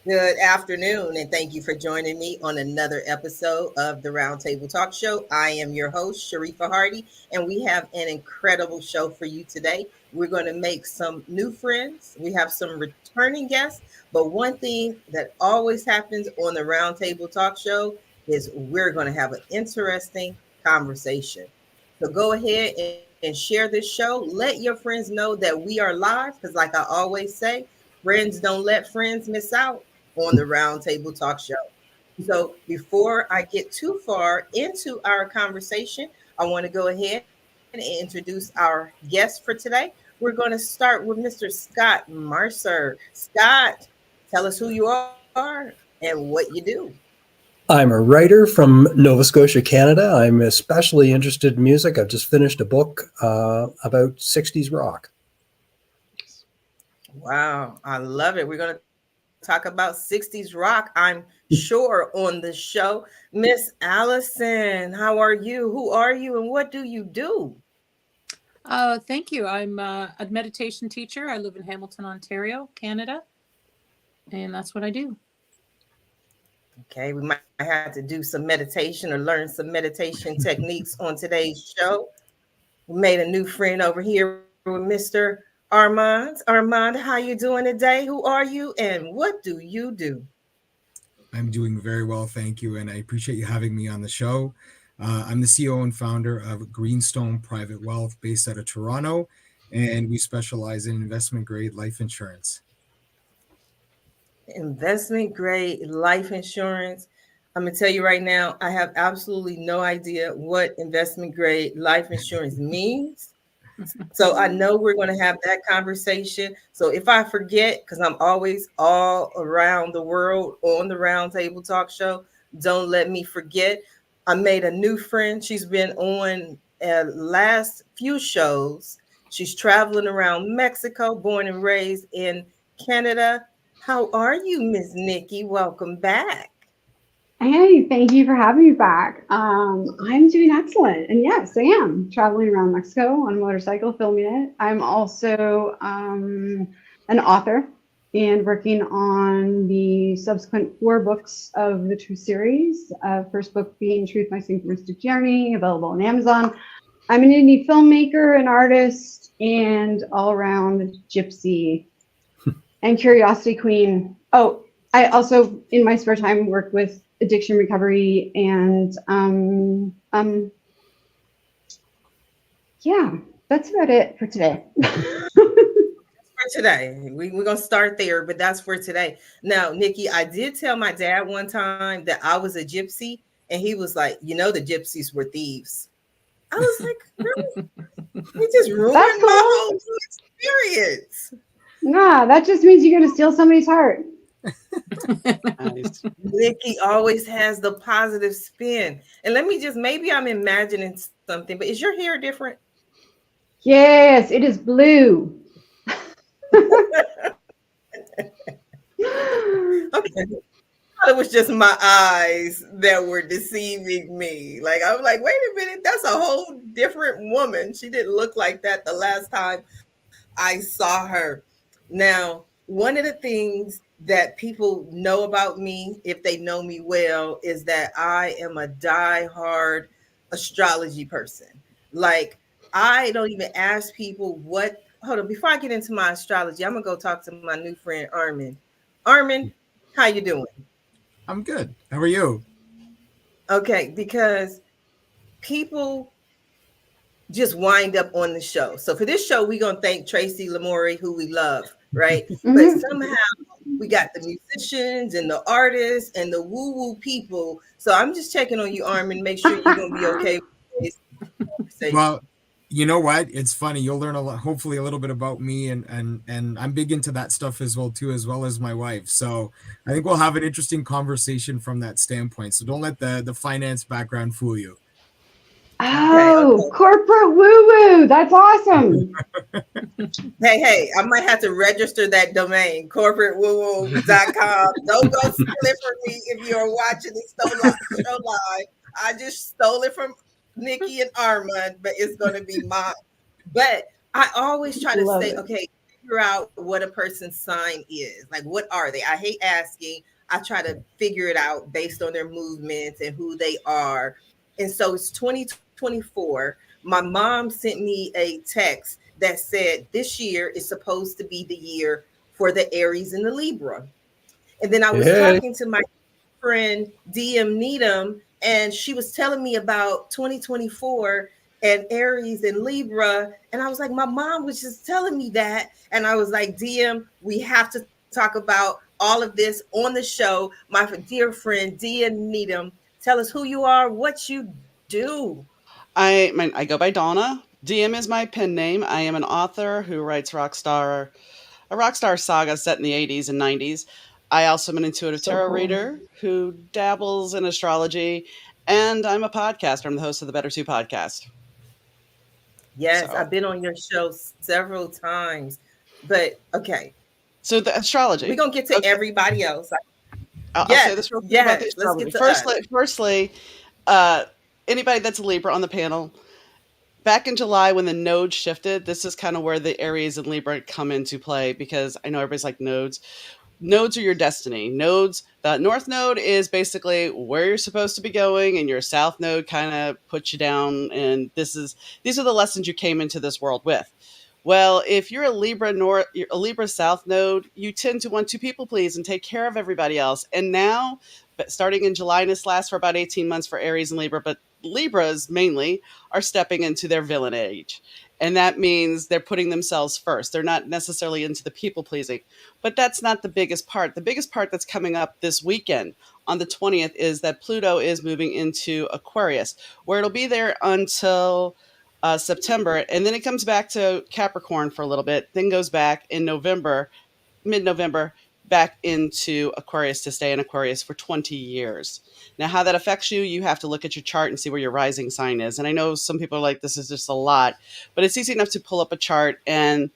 Good afternoon, and thank you for joining me on another episode of the Roundtable Talk Show. I am your host, Sharifah Hardie, and we have an incredible show for you today. We're going to make some new friends. We have some returning guests, but one thing that always happens on the Roundtable Talk Show is we're going to have an interesting conversation. So go ahead and share this show. Let your friends know that we are live because, like I always say, friends don't let friends miss out on the Roundtable Talk Show. So before I get too far into our conversation, I want to go ahead and introduce our guest for today. We're going to start with Mr. Scott Mercer. Scott, tell us who you are and what you do. I'm a writer from Nova Scotia, Canada. I'm especially interested in music. I've just finished a book about 60s rock. Wow, I love it. We're going to talk about 60s rock, I'm sure, on the show. Miss Allison, how are you? Who are you and what do you do? Thank you. I'm a meditation teacher. I live in Hamilton, Ontario, Canada, and that's what I do. Okay, we might have to do some meditation or learn some meditation techniques on today's show. We made a new friend over here with Mr. Armand. Armand, how you doing today? Who are you and what do you do? I'm doing very well, thank you, and I appreciate you having me on the show. I'm the CEO and founder of Greenstone Private Wealth based out of Toronto, and we specialize in investment grade life insurance. Investment grade life insurance. I'm going to tell you right now, I have absolutely no idea what investment grade life insurance means. So I know we're going to have that conversation. So if I forget, because I'm always all around the world on the Roundtable Talk Show, don't let me forget. I made a new friend. She's been on last few shows. She's traveling around Mexico, born and raised in Canada. How are you, Miss Nikki? Welcome back. Hey, thank you for having me back. I'm doing excellent. And yes, I am traveling around Mexico on a motorcycle, filming it. I'm also an author and working on the subsequent 4 books of the Truth series. First book being Truth, My Synchronistic Journey, available on Amazon. I'm an indie filmmaker, an artist, and all-around gypsy and curiosity queen. Oh, I also, in my spare time, work with addiction recovery and yeah, that's about it for today. For today, we're gonna start there, but that's for today. Now, Nikki, I did tell my dad one time that I was a gypsy, and he was like, the gypsies were thieves. I was like, really? You just ruined That's my cool. whole experience. Nah, that just means you're gonna steal somebody's heart. Nice. Nikki always has the positive spin. And let me just, maybe I'm imagining something, but is your hair different? Yes, it is blue. Okay. It was just my eyes that were deceiving me. Like, I was like, wait a minute, that's a whole different woman. She didn't look like that the last time I saw her. Now, one of the things that people know about me, if they know me well, is that I am a die-hard astrology person. Like, I don't even ask people what. Hold on, before I get into my astrology, I'm gonna go talk to my new friend Armin. Armin, how you doing? I'm good. How are you? Okay, because people just wind up on the show. So for this show, we're gonna thank Tracy Lamori, who we love, right? But somehow we got the musicians and the artists and the woo-woo people. So I'm just checking on you, Armin, make sure you're gonna be okay with this conversation. Well, you know what? It's funny. You'll learn a lot, hopefully a little bit about me, and I'm big into that stuff as well too, as well as my wife. So I think we'll have an interesting conversation from that standpoint. So don't let the finance background fool you. Oh, corporate woo-woo. That's awesome. Hey, I might have to register that domain, corporatewoo.com. Don't go steal it from me if you're watching this show live. I just stole it from Nikki and Armand, but it's going to be mine. But I always try to Love say, it. okay, figure out what a person's sign is. Like, what are they? I hate asking. I try to figure it out based on their movements and who they are. And so it's 2024. My mom sent me a text that said this year is supposed to be the year for the Aries and the Libra. And then I was talking to my friend DM Needham, and she was telling me about 2024 and Aries and Libra. And I was like, my mom was just telling me that. And I was like, DM, we have to talk about all of this on the show. My dear friend DM Needham, tell us who you are, what you do. I go by Donna. DM is my pen name. I am an author who writes a rockstar saga set in the 80s and 90s. I also am an intuitive tarot reader who dabbles in astrology, and I'm a podcaster. I'm the host of the Better Two podcast. Yes, I've been on your show several times, but okay. So the astrology. We're going to get to everybody else. I'll say this real quick about the astrology. Let's get to Firstly, anybody that's a Libra on the panel, back in July when the nodes shifted, this is kind of where the Aries and Libra come into play, because I know everybody's like nodes. Nodes are your destiny. Nodes, the north node is basically where you're supposed to be going, and your south node kind of puts you down. And these are the lessons you came into this world with. Well, if you're a Libra south node, you tend to want to people please and take care of everybody else. And now, starting in July, and this lasts for about 18 months for Aries and Libra, but Libras mainly are stepping into their villain age. And that means they're putting themselves first. They're not necessarily into the people pleasing, but that's not the biggest part. The biggest part that's coming up this weekend on the 20th is that Pluto is moving into Aquarius, where it'll be there until September. And then it comes back to Capricorn for a little bit, then goes back in November, mid-November, back into Aquarius to stay in Aquarius for 20 years. Now, how that affects you, you have to look at your chart and see where your rising sign is. And I know some people are like, this is just a lot, but it's easy enough to pull up a chart, and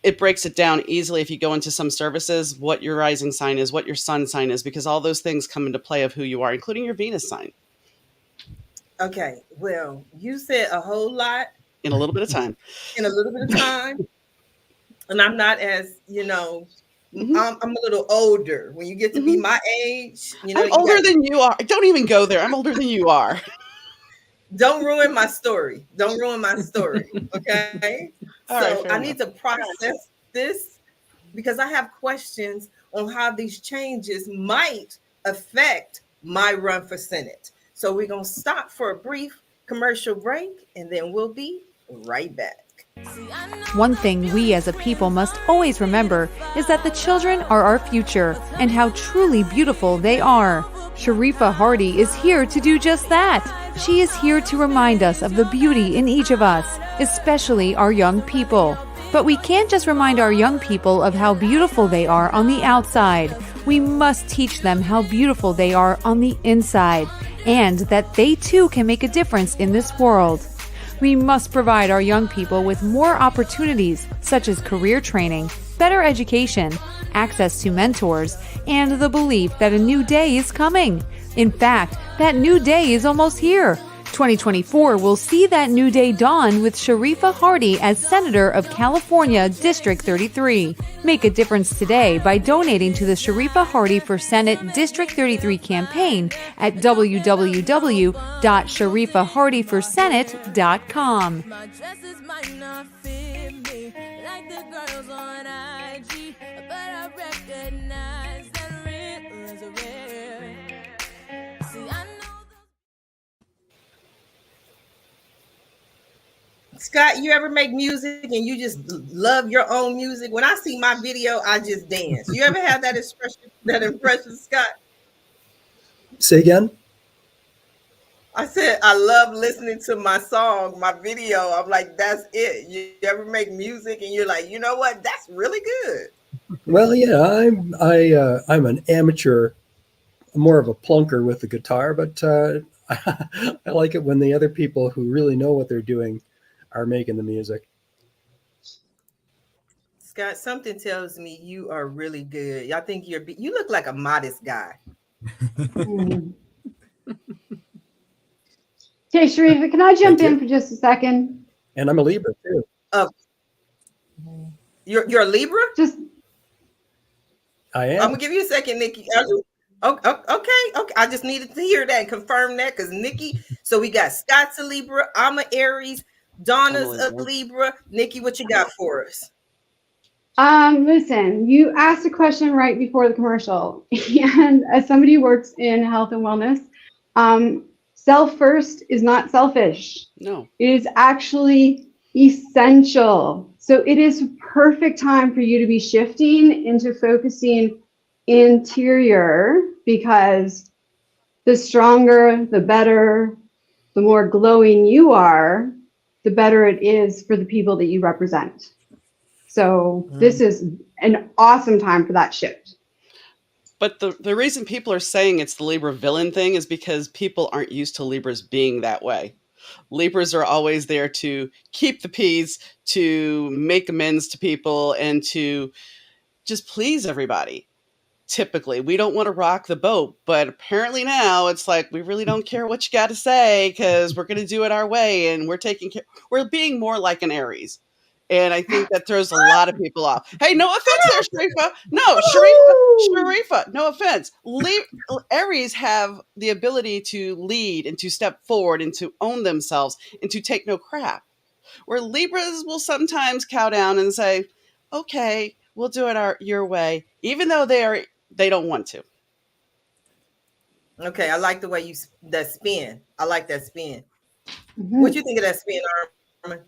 it breaks it down easily if you go into some services, what your rising sign is, what your sun sign is, because all those things come into play of who you are, including your Venus sign. Okay, well, you said a whole lot. In a little bit of time. And I'm not as, I'm a little older. When you get to be my age, I'm older than you are. Don't even go there. I'm older than you are. Don't ruin my story. Okay. So I need to process this, because I have questions on how these changes might affect my run for Senate. So we're going to stop for a brief commercial break, and then we'll be right back. One thing we as a people must always remember is that the children are our future, and how truly beautiful they are. Sharifah Hardie is here to do just that. She is here to remind us of the beauty in each of us, especially our young people. But we can't just remind our young people of how beautiful they are on the outside. We must teach them how beautiful they are on the inside, and that they too can make a difference in this world. We must provide our young people with more opportunities, such as career training, better education, access to mentors, and the belief that a new day is coming. In fact, that new day is almost here. 2024 will see that new day dawn with Sharifah Hardie as Senator of California, District 33. Make a difference today by donating to the Sharifah Hardie for Senate District 33 campaign at www.sharifahhardieforsenate.com. My dresses might not fit me like the girls on IG, but I recognize that real is real. See, I know. Scott, you ever make music and you just love your own music? When I see my video, I just dance. You ever have that impression, Scott? Say again? I said, I love listening to my song, my video. I'm like, that's it. You ever make music and you're like, you know what? That's really good. Well, yeah, I'm an amateur, more of a plunker with the guitar, but I like it when the other people who really know what they're doing are making the music. Scott, something tells me you are really good. I think you look like a modest guy. Okay, Sharifah, can I jump Thank you. in for just a second? And I'm a Libra too. Oh, You're a Libra? Just I I'm am. gonna give you a second, Nikki. Okay. I just needed to hear that and confirm that because Nikki. So we got Scott's a Libra. I'm a Aries. I'm a Donna's a Libra. Libra. Nikki, what you got for us? listen, you asked a question right before the commercial, and as somebody who works in health and wellness, self first is not selfish. No. It is actually essential. So it is perfect time for you to be shifting into focusing interior, because the stronger, the better, the more glowing you are, the better it is for the people that you represent. So this is an awesome time for that shift. But the reason people are saying it's the Libra villain thing is because people aren't used to Libras being that way. Libras are always there to keep the peace, to make amends to people, and to just please everybody. Typically, we don't want to rock the boat, but apparently now it's like we really don't care what you got to say because we're going to do it our way, and we're taking care. We're being more like an Aries, and I think that throws a lot of people off. Hey, no offense there, Sharifa. No, Sharifa. No offense. Aries have the ability to lead and to step forward and to own themselves and to take no crap. Where Libras will sometimes cow down and say, "Okay, we'll do it your way," even though they don't want to. Okay, I like the way you that spin. I like that spin. Mm-hmm. What you think of that spin, Armin?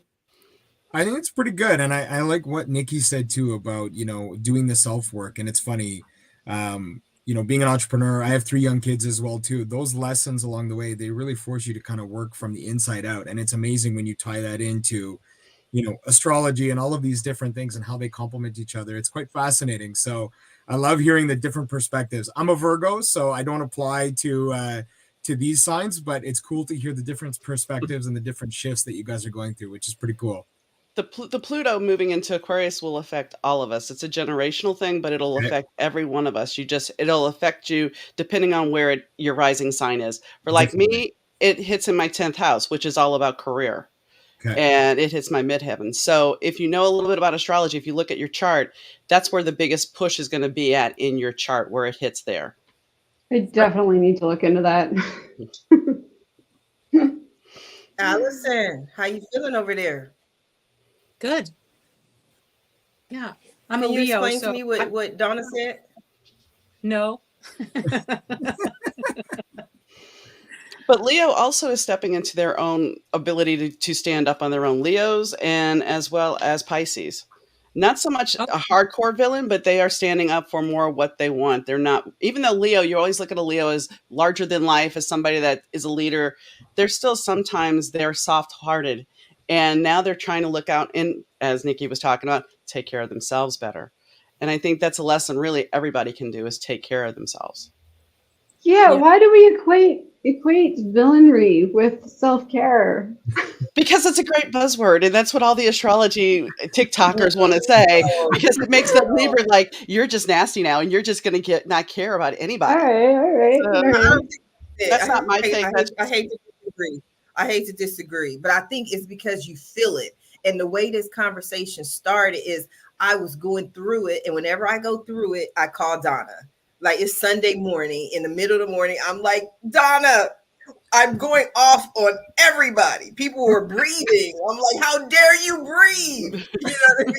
I think it's pretty good. And I like what Nikki said too about, doing the self work. And it's funny, being an entrepreneur, I have 3 young kids as well too. Those lessons along the way, they really force you to kind of work from the inside out. And it's amazing when you tie that into, astrology and all of these different things and how they complement each other. It's quite fascinating. So I love hearing the different perspectives. I'm a Virgo, so I don't apply to these signs, but it's cool to hear the different perspectives and the different shifts that you guys are going through, which is pretty cool. The Pluto moving into Aquarius will affect all of us. It's a generational thing, but it'll affect every one of us. It'll affect you depending on where your rising sign is. For like me, it hits in my 10th house, which is all about career. Okay. And it hits my midheaven. So if you know a little bit about astrology, if you look at your chart, that's where the biggest push is going to be at in your chart, where it hits there. I definitely need to look into that. Allison, how you feeling over there? Good. Yeah. I'm Can a you Leo. explain So to me what Donna said? No. But Leo also is stepping into their own ability to stand up on their own. Leos and as well as Pisces. Not so much a hardcore villain, but they are standing up for more what they want. They're not, even though Leo, you always look at a Leo as larger than life, as somebody that is a leader. They're still sometimes they're soft-hearted. And now they're trying to look out and, as Nikki was talking about, take care of themselves better. And I think that's a lesson really everybody can do is take care of themselves. Yeah, why do we equate villainry with self-care? Because it's a great buzzword, and that's what all the astrology TikTokers want to say, because it makes them Libra like, you're just nasty now, and you're just going to not care about anybody. All right. That's not my take. I hate to disagree. I hate to disagree, but I think it's because you feel it. And the way this conversation started is I was going through it, and whenever I go through it, I call Donna. Like it's Sunday morning, in the middle of the morning, I'm like, Donna, I'm going off on everybody. People were breathing. I'm like, how dare you breathe? You know what I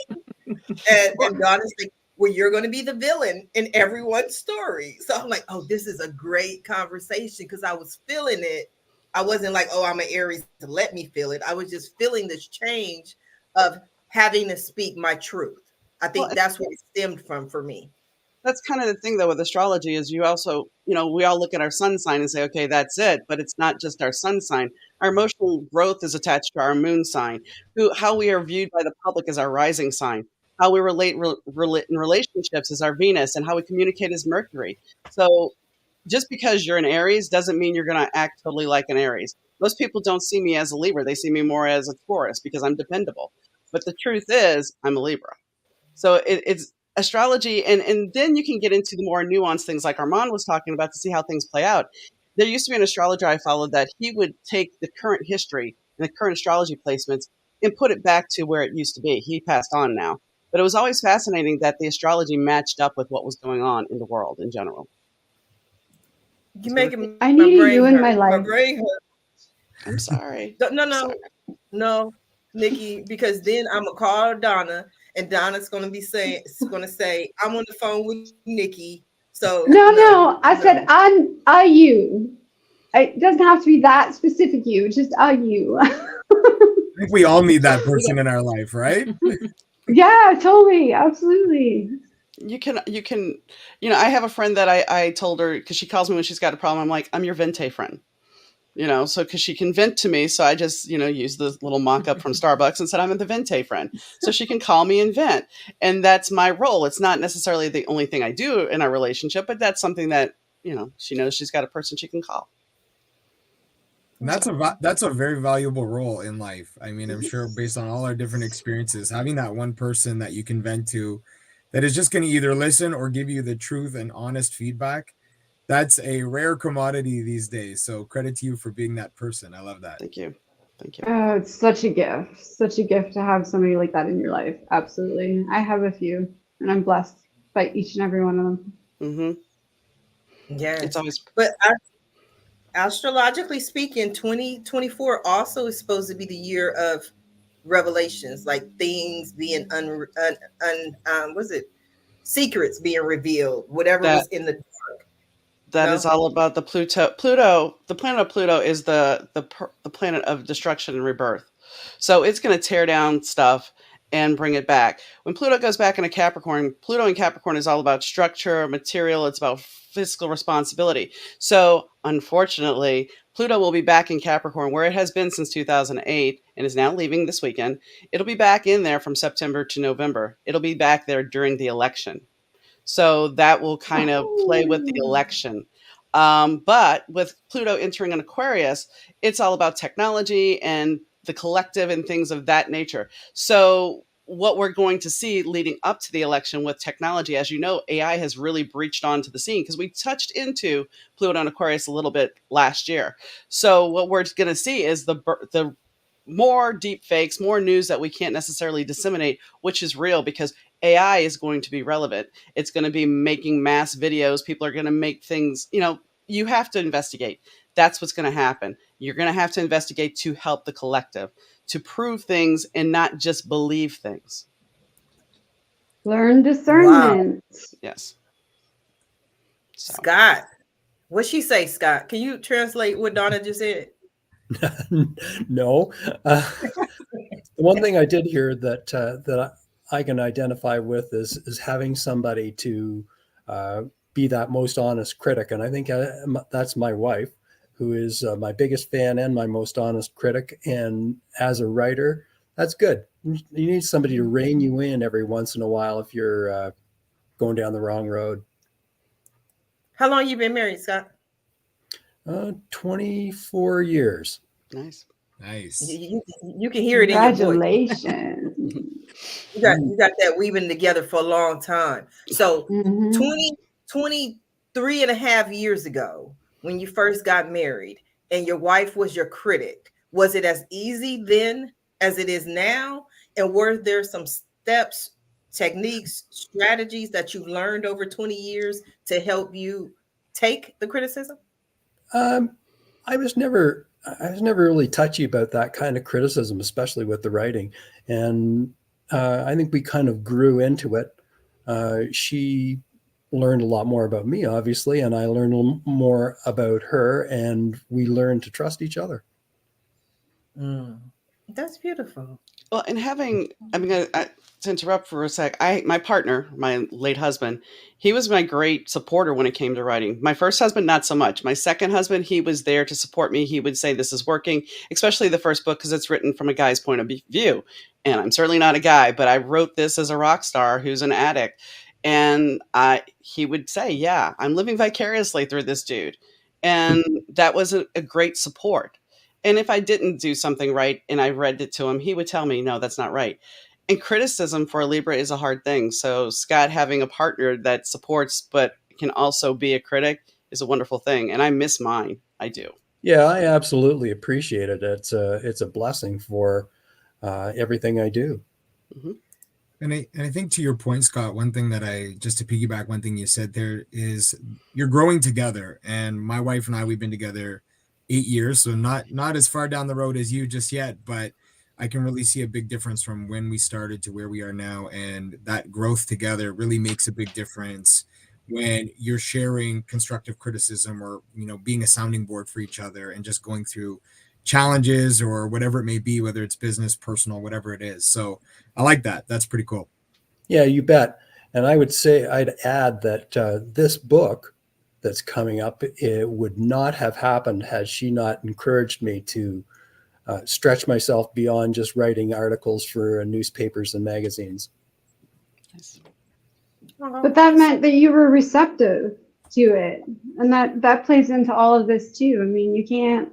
mean? And Donna's like, well, you're going to be the villain in everyone's story. So I'm like, oh, this is a great conversation because I was feeling it. I wasn't like, oh, I'm an Aries to let me feel it. I was just feeling this change of having to speak my truth. I think that's what it stemmed from for me. That's kind of the thing, though, with astrology is you also, we all look at our sun sign and say, okay, that's it. But it's not just our sun sign. Our emotional growth is attached to our moon sign. How we are viewed by the public is our rising sign. How we relate in relationships is our Venus, and how we communicate is Mercury. So just because you're an Aries doesn't mean you're going to act totally like an Aries. Most people don't see me as a Libra. They see me more as a Taurus because I'm dependable. But the truth is I'm a Libra. So it's astrology. And then you can get into the more nuanced things like Armand was talking about to see how things play out. There used to be an astrologer I followed that he would take the current history and the current astrology placements and put it back to where it used to be. He passed on now. But it was always fascinating that the astrology matched up with what was going on in the world in general. You So making I my need a you brain in hurt. my My life. brain hurt. I'm sorry. No, I'm sorry. no, Nikki, because then I'm gonna call Donna, and Donna's gonna say, I'm on the phone with Nikki. So No, I said a you. It doesn't have to be that specific you, just a you. I think we all need that We person in our life, right? Yeah, totally, absolutely. You can, I have a friend that I told her, because she calls me when she's got a problem. I'm like, I'm your vente friend. So because she can vent to me, so I just, use the little mock-up from Starbucks and said I'm the vente friend. So she can call me and vent. And that's my role. It's not necessarily the only thing I do in our relationship, but that's something that, she knows she's got a person she can call. And that's a very valuable role in life. I mean, I'm sure based on all our different experiences, having that one person that you can vent to that is just going to either listen or give you the truth and honest feedback, that's a rare commodity these days. So credit to you for being that person. I love that. Thank you. Thank you. Oh, it's such a gift to have somebody like that in your life. Absolutely. I have a few, and I'm blessed by each and every one of them. Mm-hmm. Yes. It's always. But astrologically speaking, 2024 also is supposed to be the year of revelations, like things being was it secrets being revealed, whatever That was in the dark. That No? is all about the Pluto. The planet of Pluto is the planet of destruction and rebirth. So it's going to tear down stuff and bring it back. When Pluto goes back into Capricorn, Pluto in Capricorn is all about structure, material. It's about fiscal responsibility. So unfortunately, Pluto will be back in Capricorn, where it has been since 2008 and is now leaving this weekend. It'll be back in there from September to November. It'll be back there during the election. So that will kind of play with the election. But with Pluto entering an Aquarius, it's all about technology and the collective and things of that nature. So what we're going to see leading up to the election with technology, as you know, AI has really breached onto the scene because we touched into Pluto and Aquarius a little bit last year. So what we're going to see is the more deep fakes, more news that we can't necessarily disseminate, which is real because AI is going to be relevant. It's going to be making mass videos. People are going to make things, you have to investigate. That's what's going to happen. You're going to have to investigate to help the collective, to prove things and not just believe things. Learn discernment. Yes. So. Scott, what'd she say, Scott? Can you translate what Donna just said? No. The one thing I did hear that I can identify with is having somebody to be that most honest critic, and I think that's my wife, who is my biggest fan and my most honest critic. And as a writer, that's good. You need somebody to rein you in every once in a while if you're going down the wrong road. How long you been married, Scott? 24 years. Nice. You can hear it in your voice. Congratulations. You got that. We've been together for a long time. So 23 and a half years ago, when you first got married and your wife was your critic, was it as easy then as it is now? And were there some steps, techniques, strategies that you learned over 20 years to help you take the criticism? I was never really touchy about that kind of criticism, especially with the writing. And I think we kind of grew into it. She learned a lot more about me, obviously, and I learned more about her, and we learned to trust each other. That's beautiful. Well, and to interrupt for a sec, my partner, my late husband, he was my great supporter when it came to writing. My first husband, not so much. My second husband, he was there to support me. He would say, this is working, especially the first book, because it's written from a guy's point of view. And I'm certainly not a guy, but I wrote this as a rock star who's an addict. And he would say, yeah, I'm living vicariously through this dude. And that was a great support. And if I didn't do something right and I read it to him, he would tell me, no, that's not right. And criticism for a Libra is a hard thing. So Scott having a partner that supports but can also be a critic is a wonderful thing. And I miss mine. I do. Yeah, I absolutely appreciate it. It's a blessing for everything I do. Mm-hmm. And I think to your point, Scott, one thing that just to piggyback one thing you said there is you're growing together. And my wife and I, we've been together 8 years, so not as far down the road as you just yet, but I can really see a big difference from when we started to where we are now. And that growth together really makes a big difference when you're sharing constructive criticism or, being a sounding board for each other and just going through challenges or whatever it may be, whether it's business, personal, whatever it is. So I like that. That's pretty cool. Yeah, you bet. And I would say I'd add that this book that's coming up, it would not have happened had she not encouraged me to stretch myself beyond just writing articles for newspapers and magazines. But that meant that you were receptive to it. And that plays into all of this too. I mean, you can't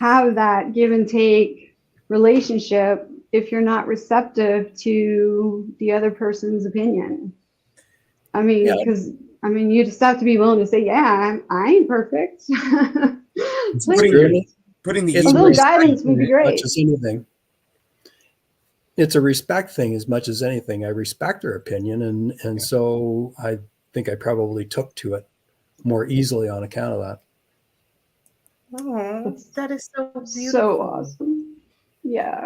have that give and take relationship if you're not receptive to the other person's opinion. I mean, because you just have to be willing to say, yeah, I ain't perfect. Putting the a little guidance would be great. Much as anything. It's a respect thing as much as anything. I respect her opinion, and so I think I probably took to it more easily on account of that. Oh, that is so beautiful. So awesome. Yeah.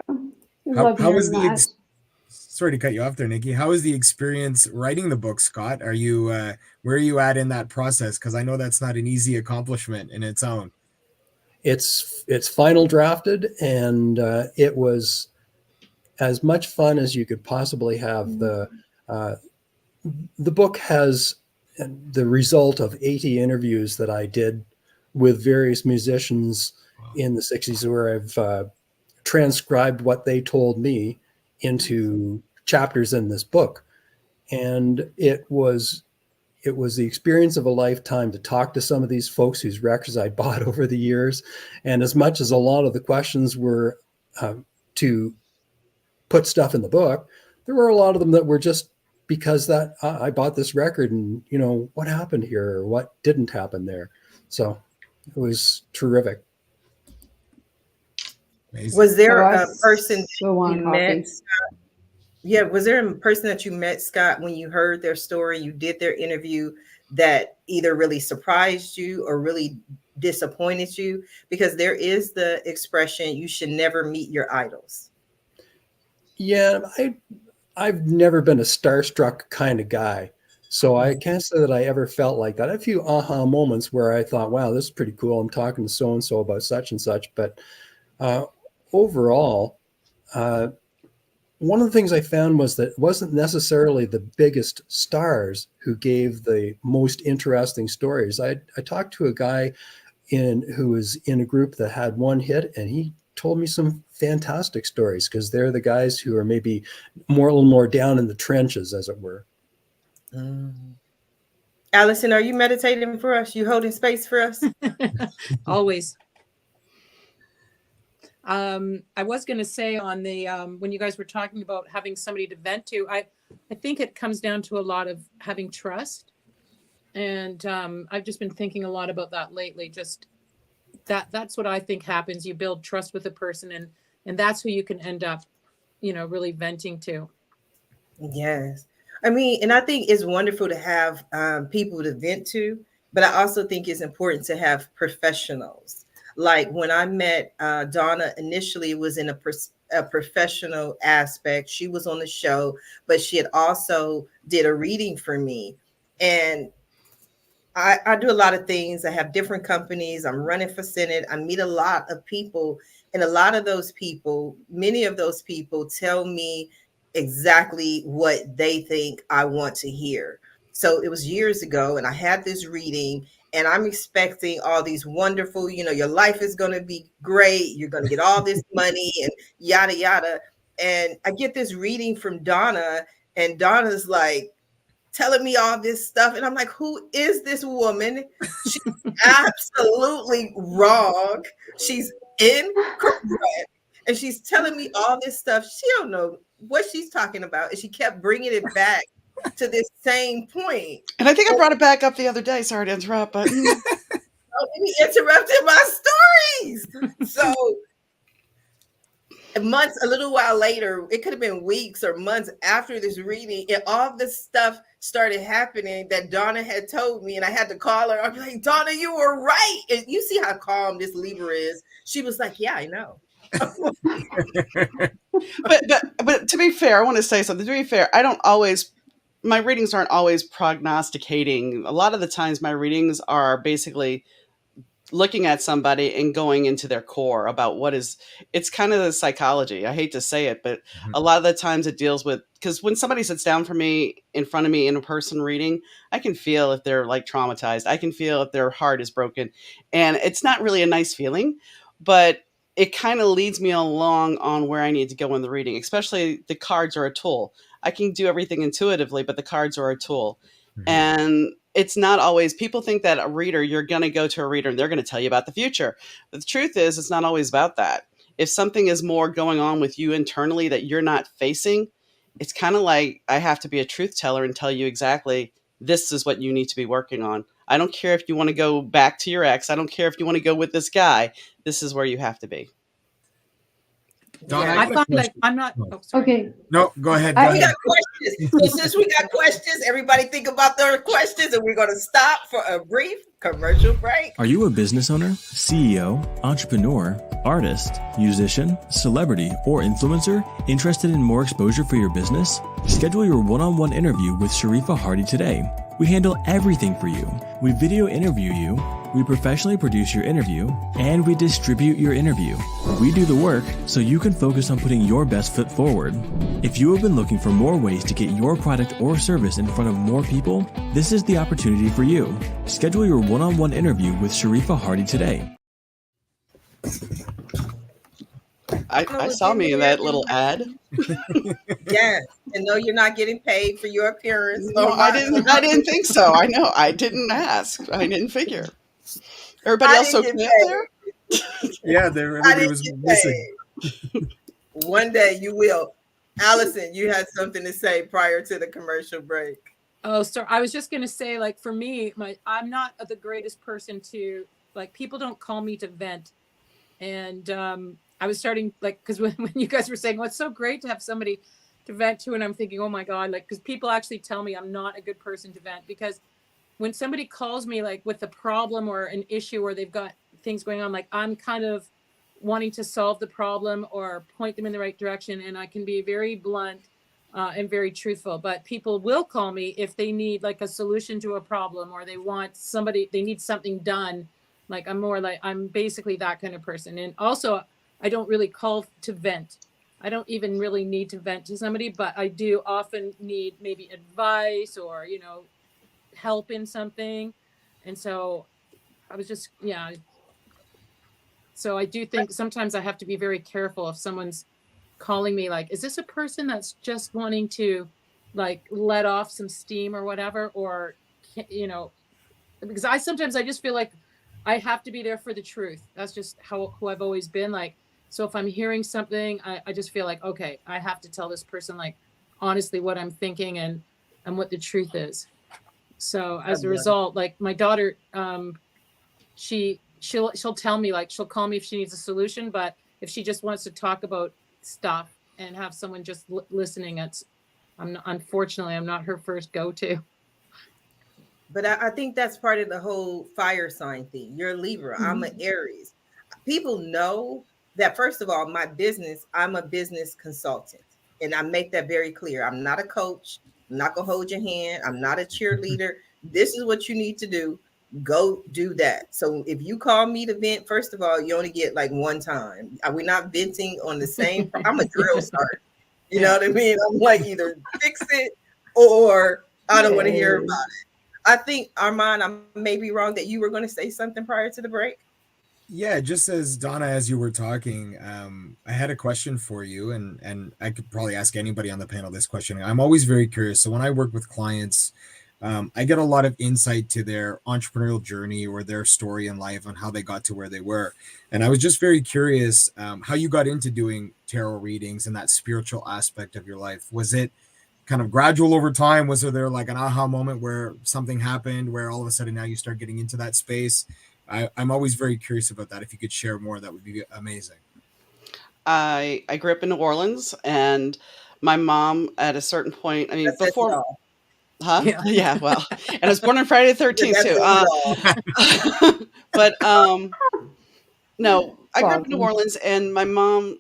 How was sorry to cut you off there, Nikki. How was the experience writing the book, Scott? Are you where are you at in that process? Because I know that's not an easy accomplishment in its own. It's final drafted, and it was as much fun as you could possibly have. The book has the result of 80 interviews that I did with various musicians in the 60s, where I've transcribed what they told me into chapters in this book. And it was the experience of a lifetime to talk to some of these folks whose records I bought over the years. And as much as a lot of the questions were to put stuff in the book, there were a lot of them that were just because that I bought this record and, what happened here or what didn't happen there. So it was terrific. Amazing. Was there a person you met, Scott? Yeah, was there a person that you met, Scott, when you heard their story, you did their interview, that either really surprised you or really disappointed you? Because there is the expression, you should never meet your idols. Yeah, I've never been a starstruck kind of guy. So I can't say that I ever felt like that. A few aha moments where I thought, wow, this is pretty cool. I'm talking to so-and-so about such and such. But overall, one of the things I found was that it wasn't necessarily the biggest stars who gave the most interesting stories. I talked to a guy who was in a group that had one hit, and he told me some fantastic stories because they're the guys who are maybe a little more down in the trenches, as it were. Allison, are you meditating for us? You holding space for us? Always. I was going to say on the when you guys were talking about having somebody to vent to, I think it comes down to a lot of having trust, and I've just been thinking a lot about that lately. Just that's what I think happens. You build trust with a person, and that's who you can end up, really venting to. Yes. I mean, and I think it's wonderful to have people to vent to, but I also think it's important to have professionals. Like when I met Donna initially, it was in a professional aspect. She was on the show, but she had also did a reading for me. And I do a lot of things. I have different companies. I'm running for Senate. I meet a lot of people. And a lot of those people, many of those people tell me exactly what they think I want to hear. So it was years ago, and I had this reading, and I'm expecting all these wonderful, your life is going to be great. You're going to get all this money and yada, yada. And I get this reading from Donna, and Donna's like telling me all this stuff. And I'm like, who is this woman? She's absolutely wrong. She's incorrect. And she's telling me all this stuff. She don't know what she's talking about. And she kept bringing it back to this same point. And I think I brought it back up the other day. Sorry to interrupt, but he interrupted my stories. So months, a little while later, it could have been weeks or months after this reading, and all this stuff started happening that Donna had told me, and I had to call her. I'd be like, Donna, you were right. And you see how calm this Libra is. She was like, yeah, I know. But to be fair, I want to say something. To be fair, I don't always, my readings aren't always prognosticating. A lot of the times my readings are basically looking at somebody and going into their core about what is, it's kind of the psychology. I hate to say it, but a lot of the times it deals with, because when somebody sits down for me in front of me in a person reading, I can feel if they're like traumatized. I can feel if their heart is broken, and it's not really a nice feeling, but it kind of leads me along on where I need to go in the reading. Especially the cards are a tool. I can do everything intuitively, but the cards are a tool. And it's not always, people think that a reader, you're going to go to a reader and they're going to tell you about the future. But the truth is, it's not always about that. If something is more going on with you internally that you're not facing, it's kind of like I have to be a truth teller and tell you exactly this is what you need to be working on. I don't care if you want to go back to your ex. I don't care if you want to go with this guy. This is where you have to be. Donna, Yeah. I I got a find like question. I'm not. Oh, sorry. Okay. No, go ahead. I- Go We ahead. got questions. So since we got questions, everybody think about their questions, and we're going to stop for a brief commercial break. Are you a business owner, CEO, entrepreneur, artist, musician, celebrity, or influencer interested in more exposure for your business? Schedule your one-on-one interview with Sharifah Hardie today. We handle everything for you. We video interview you, we professionally produce your interview, and we distribute your interview. We do the work so you can focus on putting your best foot forward. If you have been looking for more ways to get your product or service in front of more people, this is the opportunity for you. Schedule your one-on-one interview with Sharifah Hardie today. I saw me in that little ad. Yes, and no, you're not getting paid for your appearance. No, I didn't think so. I know. I didn't ask. I didn't figure. Everybody I else didn't okay get up there? Yeah, I everybody didn't was get missing. paid. One day you will. Allison, you had something to say prior to the commercial break. Oh, so I was just gonna say, like for me, I'm not the greatest person to like. People don't call me to vent, and I was starting like because when you guys were saying, "Well, it's so great to have somebody to vent to," and I'm thinking, "Oh my god!" Like because people actually tell me I'm not a good person to vent because when somebody calls me like with a problem or an issue or they've got things going on, like I'm kind of wanting to solve the problem or point them in the right direction, and I can be very blunt and very truthful. But people will call me if they need like a solution to a problem or they want somebody, they need something done. Like I'm basically that kind of person. And also, I don't really call to vent. I don't even really need to vent to somebody, but I do often need maybe advice or, help in something. And so I was just, yeah. So I do think sometimes I have to be very careful if someone's calling me like, is this a person that's just wanting to like let off some steam or whatever? Or, because sometimes I just feel like I have to be there for the truth. That's just who I've always been like. So if I'm hearing something, I just feel like, okay, I have to tell this person like honestly what I'm thinking and what the truth is. So as a result, like my daughter, she'll tell me like she'll call me if she needs a solution, but if she just wants to talk about stuff and have someone just listening, unfortunately I'm not her first go-to. But I think that's part of the whole fire sign thing. You're a Libra. Mm-hmm. I'm an Aries. People know that, first of all, my business, I'm a business consultant. And I make that very clear. I'm not a coach. I'm not going to hold your hand. I'm not a cheerleader. This is what you need to do. Go do that. So if you call me to vent, first of all, you only get like one time. We're not venting on the same. I'm a drill sergeant. You know what I mean? I'm like either fix it or I don't want to hear about it. I think, Armand, I may be wrong that you were going to say something prior to the break. Yeah, just as Donna, as you were talking, I had a question for you, and I could probably ask anybody on the panel this question. I'm always very curious. So when I work with clients, I get a lot of insight to their entrepreneurial journey or their story in life on how they got to where they were. And I was just very curious how you got into doing tarot readings and that spiritual aspect of your life. Was it kind of gradual over time? Was there like an aha moment where something happened where all of a sudden now you start getting into that space? I'm always very curious about that. If you could share more, that would be amazing. I grew up in New Orleans, and my mom at a certain point, I mean, That says it before, all. huh? Yeah. Yeah, well, and I was born on Friday the 13th That too. says it all. But no, I grew up in New Awesome. Orleans, and my mom,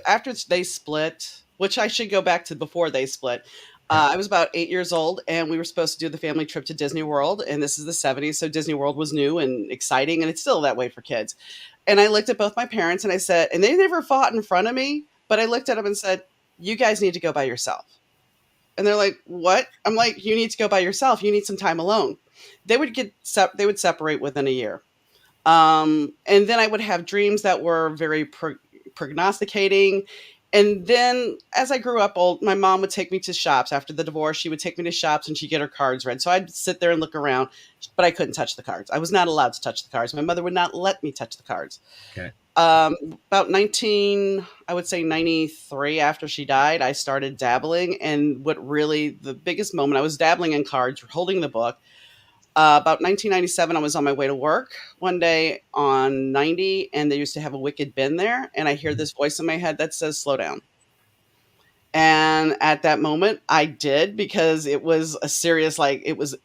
after they split, which I should go back to before they split. I was about 8 years old, and we were supposed to do the family trip to Disney World, and this is the 70s, so Disney World was new and exciting, and it's still that way for kids. And I looked at both my parents, and I said, and they never fought in front of me, but I looked at them and said, "You guys need to go by yourself." And they're like, "What?" I'm like, "You need to go by yourself. You need some time alone." They would they would separate within a year. And then I would have dreams that were very prognosticating. And then as I grew up old, my mom would take me to shops. After the divorce, she would take me to shops and she'd get her cards read. So I'd sit there and look around, but I couldn't touch the cards. I was not allowed to touch the cards. My mother would not let me touch the cards. Okay. About 19, I would say 93, after she died, I started dabbling. And what really the biggest moment, I was dabbling in cards, holding the book. About 1997, I was on my way to work one day on 90, and they used to have a Wicked bin there. And I hear this voice in my head that says, "Slow down." And at that moment, I did, because it was a serious, like, it was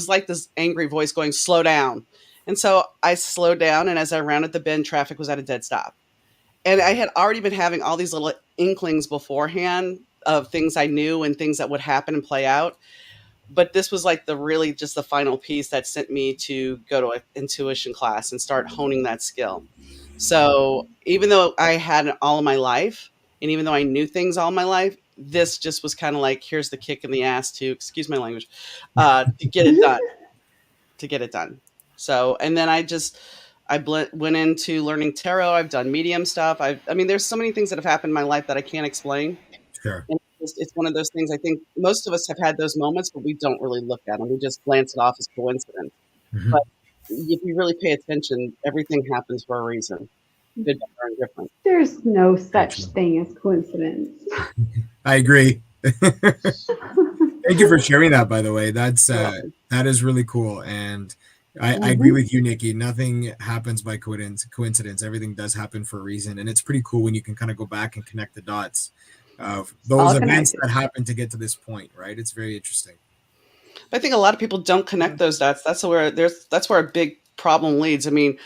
like this angry voice going, "Slow down." And so I slowed down, and as I rounded the bend, traffic was at a dead stop. And I had already been having all these little inklings beforehand of things I knew and things that would happen and play out. But this was like really just the final piece that sent me to go to an intuition class and start honing that skill. So even though I had it all of my life, and even though I knew things all my life, this just was kind of like, here's the kick in the ass to, excuse my language, to get it done, to get it done. So, and then went into learning tarot. I've done medium stuff. I mean, there's so many things that have happened in my life that I can't explain. Sure. And it's one of those things. I think most of us have had those moments, but we don't really look at them. We just glance it off as coincidence. Mhm. But if you really pay attention, everything happens for a reason, good, better, and different. There's no such Excellent. thing as coincidence. I agree. Thank you for sharing that, by the way. That's You're welcome. that is really cool. And I agree with you, Nikki. Nothing happens by coincidence. Everything does happen for a reason. And it's pretty cool when you can kind of go back and connect the dots of those All events connected. that happen to get to this point, right? It's very interesting. I think a lot of people don't connect those dots. That's where a big problem leads. I mean,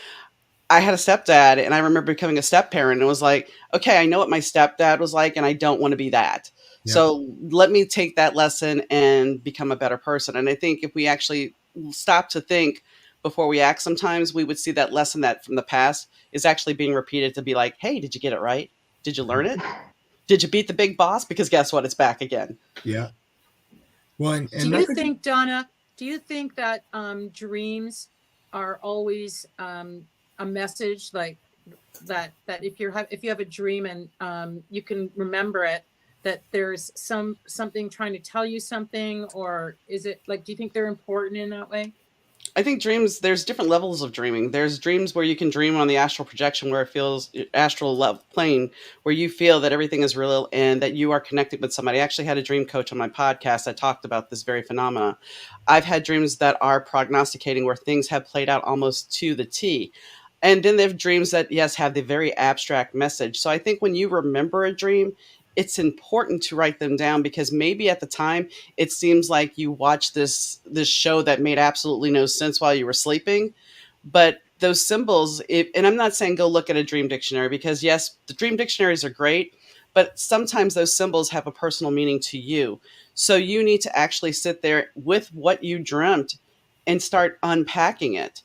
I had a stepdad, and I remember becoming a step parent, and it was like, okay, I know what my stepdad was like, and I don't want to be that. Yeah. So let me take that lesson and become a better person. And I think if we actually stop to think before we act, sometimes we would see that lesson that from the past is actually being repeated, to be like, hey, did you get it right? Did you learn it? Did you beat the big boss? Because guess what? It's back again. Yeah. Well, and Do you think, Donna, that dreams are always a message, like that if you have a dream and you can remember it, that there's something trying to tell you something? Or is it like, do you think they're important in that way? I think dreams, there's different levels of dreaming. There's dreams where you can dream on the astral projection, where it feels astral plane, where you feel that everything is real and that you are connected with somebody. I actually had a dream coach on my podcast that talked about this very phenomena. I've had dreams that are prognosticating, where things have played out almost to the T. And then there's dreams that, yes, have the very abstract message. So I think when you remember a dream, it's important to write them down, because maybe at the time it seems like you watched this show that made absolutely no sense while you were sleeping. But those symbols, and I'm not saying go look at a dream dictionary, because yes, the dream dictionaries are great, but sometimes those symbols have a personal meaning to you. So you need to actually sit there with what you dreamt and start unpacking it,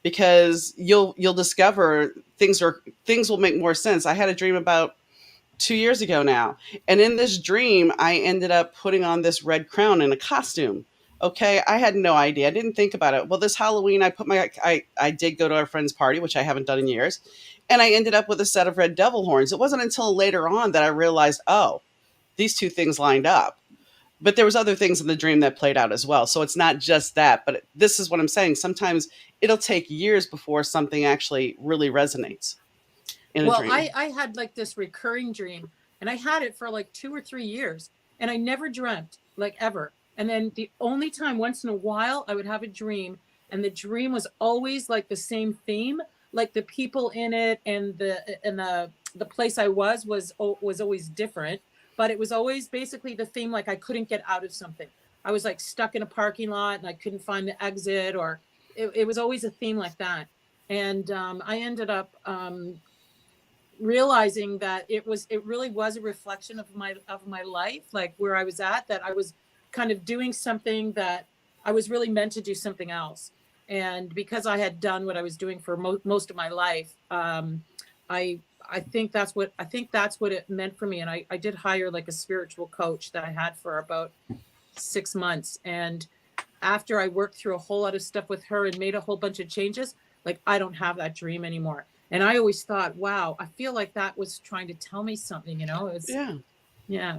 because you'll discover things will make more sense. I had a dream about 2 years ago now. And in this dream, I ended up putting on this red crown in a costume. Okay, I had no idea. I didn't think about it. Well, this Halloween, I did go to our friend's party, which I haven't done in years, and I ended up with a set of red devil horns. It wasn't until later on that I realized, oh, these two things lined up. But there was other things in the dream that played out as well. So it's not just that. But this is what I'm saying. Sometimes it'll take years before something actually really resonates in a dream. I had like this recurring dream, and I had it for like 2 or 3 years, and I never dreamt, like, ever. And then the only time, once in a while, I would have a dream, and the dream was always like the same theme, like the people in it and the the place I was always different, but it was always basically the theme, like I couldn't get out of something. I was like stuck in a parking lot and I couldn't find the exit, or it was always a theme like that. And I ended up realizing that it really was a reflection of my life, like where I was at, that I was kind of doing something that I was really meant to do something else. And because I had done what I was doing for most of my life, I think that's what it meant for me. And I did hire like a spiritual coach that I had for about 6 months. And after I worked through a whole lot of stuff with her and made a whole bunch of changes, like I don't have that dream anymore. And I always thought, wow, I feel like that was trying to tell me something, It's, yeah.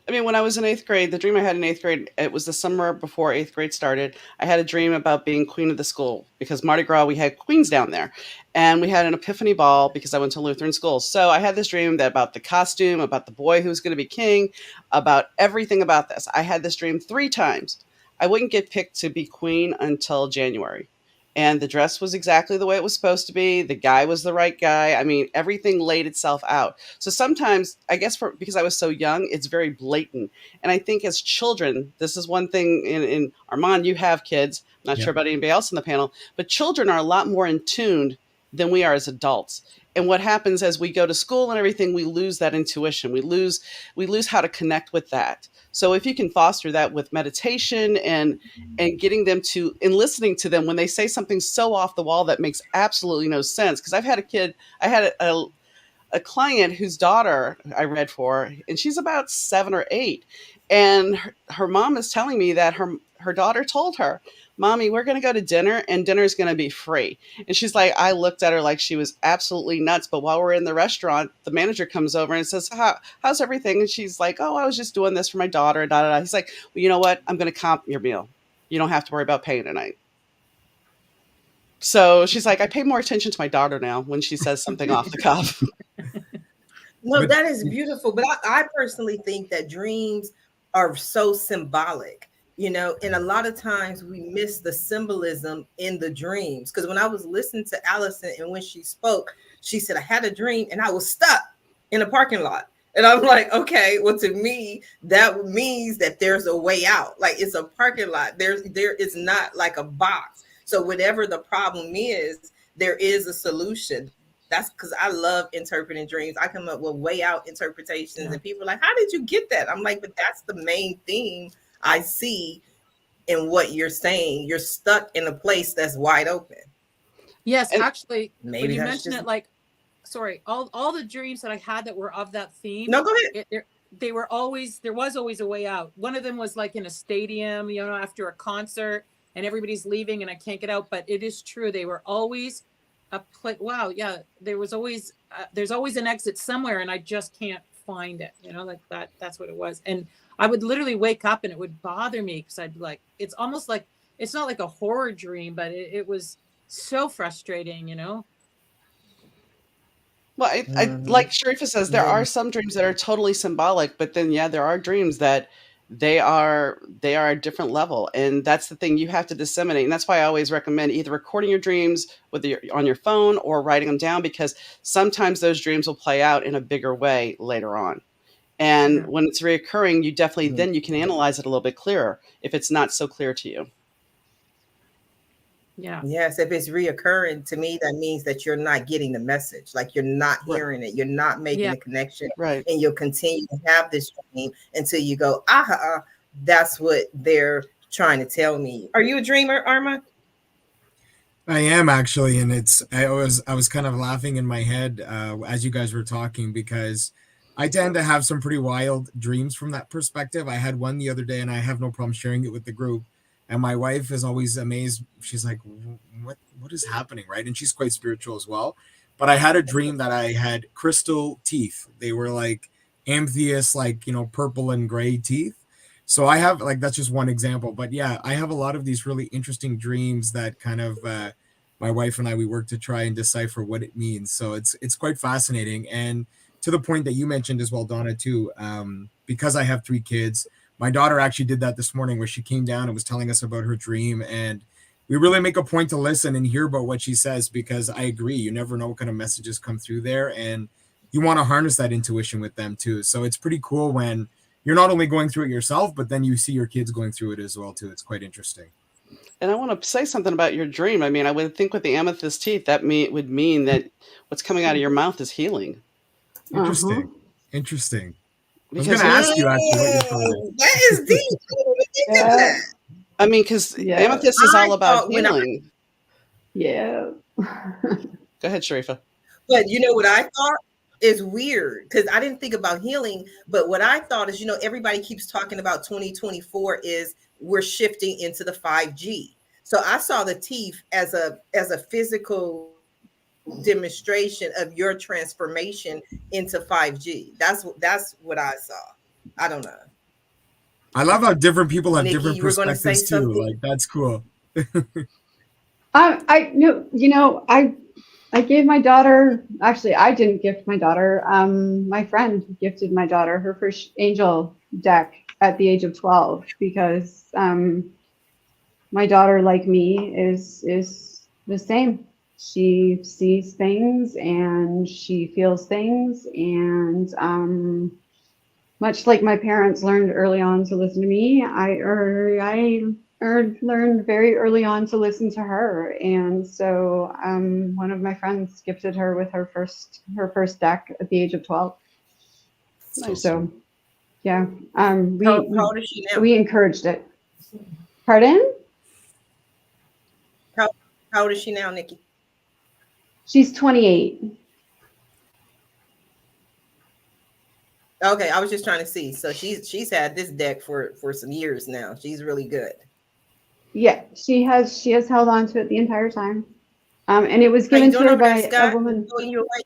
I mean, when I was in 8th grade, the dream I had in 8th grade, it was the summer before 8th grade started. I had a dream about being queen of the school because Mardi Gras, we had queens down there. And we had an epiphany ball because I went to Lutheran school. So I had this dream that about the costume, about the boy who's going to be king, about everything about this. I had this dream 3 times. I wouldn't get picked to be queen until January. And the dress was exactly the way it was supposed to be. The guy was the right guy. I mean, everything laid itself out. So sometimes, I guess because I was so young, it's very blatant. And I think as children, this is one thing in Armand, you have kids. I'm not sure about anybody else on the panel, but children are a lot more in tune than we are as adults. And what happens as we go to school and everything, we lose that intuition. We lose how to connect with that. So if you can foster that with meditation and getting them to, and listening to them when they say something so off the wall that makes absolutely no sense. Because I had a client whose daughter I read for, and she's about 7 or 8. And her mom is telling me that her daughter told her, "Mommy, we're going to go to dinner and dinner's going to be free." And she's like, I looked at her like she was absolutely nuts. But while we're in the restaurant, the manager comes over and says, how's everything? And she's like, "Oh, I was just doing this for my daughter." And da, da, da. He's like, "Well, you know what? I'm going to comp your meal. You don't have to worry about paying tonight." So she's like, I pay more attention to my daughter now when she says something off the cuff. No, that is beautiful. But I personally think that dreams are so symbolic, and a lot of times we miss the symbolism in the dreams. Because when I was listening to Allison and when she spoke, she said, "I had a dream and I was stuck in a parking lot." And I'm like, okay, well, to me, that means that there's a way out. Like it's a parking lot. There is not like a box. So whatever the problem is, there is a solution. That's because I love interpreting dreams. I come up with way out interpretations, and people are like, "How did you get that?" I'm like, but that's the main thing I see in what you're saying. You're stuck in a place that's wide open. Yes, And actually, maybe when you that's mention just- it, like, sorry, all the dreams that I had that were of that theme. No, go ahead. There was always a way out. One of them was like in a stadium, after a concert, and everybody's leaving and I can't get out. But it is true, they were always wow, yeah, there's always an exit somewhere and I just can't find it, like that's what it was. And I would literally wake up and it would bother me because I'd be like, it's almost like, it's not like a horror dream, but it was so frustrating, Well, I like Sharifah says, there are some dreams that are totally symbolic, but then there are dreams that they are a different level, and that's the thing you have to disseminate. And that's why I always recommend either recording your dreams, whether you're on your phone or writing them down, because sometimes those dreams will play out in a bigger way later on. And when it's reoccurring, you definitely then you can analyze it a little bit clearer if it's not so clear to you. Yeah. Yes, if it's reoccurring, to me, that means that you're not getting the message. Like you're not hearing it. You're not making a connection. Right. And you'll continue to have this dream until you go, aha, that's what they're trying to tell me. Are you a dreamer, Arma? I am actually, and I was kind of laughing in my head as you guys were talking, because I tend to have some pretty wild dreams from that perspective. I had one the other day, and I have no problem sharing it with the group. And my wife is always amazed. She's like, what is happening, right? And she's quite spiritual as well. But I had a dream that I had crystal teeth. They were like amethyst, like, purple and gray teeth. So I have, like, that's just one example. But yeah, I have a lot of these really interesting dreams that kind of my wife and I, we work to try and decipher what it means. So it's quite fascinating. And to the point that you mentioned as well, Donna, too, because I have 3 kids, my daughter actually did that this morning, where she came down and was telling us about her dream. And we really make a point to listen and hear about what she says, because I agree. You never know what kind of messages come through there. And you want to harness that intuition with them too. So it's pretty cool when you're not only going through it yourself, but then you see your kids going through it as well too. It's quite interesting. And I want to say something about your dream. I mean, I would think with the amethyst teeth, that would mean that what's coming out of your mouth is healing. Interesting. Interesting. I was Because going to ask you actually what your thought is. That is deep. I didn't even think of Yeah. that. I mean, because Yeah. amethyst is all I about thought when I- healing. Yeah. Go ahead, Sharifah. But you know what I thought is weird, because I didn't think about healing. But what I thought is, everybody keeps talking about 2024 is we're shifting into the 5G. So I saw the teeth as a physical demonstration of your transformation into 5G. That's what I saw. I don't know. I love how different people have Nikki, different you were gonna say perspectives too. something? Like that's cool. I gave my daughter, actually, I didn't gift my daughter. My friend gifted my daughter her first angel deck at the age of 12 because my daughter, like me, is the same. She sees things and she feels things, and much like my parents learned early on to listen to me, I learned very early on to listen to her. And so one of my friends gifted her with her first deck at the age of 12. So yeah, How old is she now? we encouraged it. Pardon? How old is she now, Nikki? She's 28. Okay, I was just trying to see. So she's had this deck for some years now. She's really good. Yeah, she has held on to it the entire time. And it was How you given to doing her over there, by Scott? a woman. Going your way?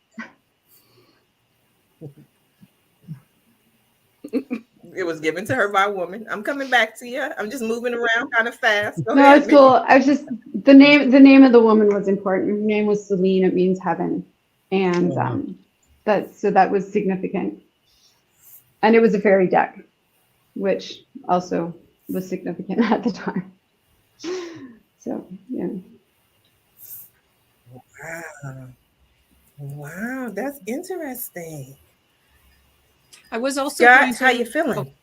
It was given to her by a woman. I'm coming back to you. I'm just moving around kind of fast. Go No, ahead, it's cool. I was just the name of the woman was important. Her name was Celine. It means heaven, and that was significant. And it was a fairy deck, which also was significant at the time. So yeah. Wow, that's interesting. I was also Scott, going to, how you feeling?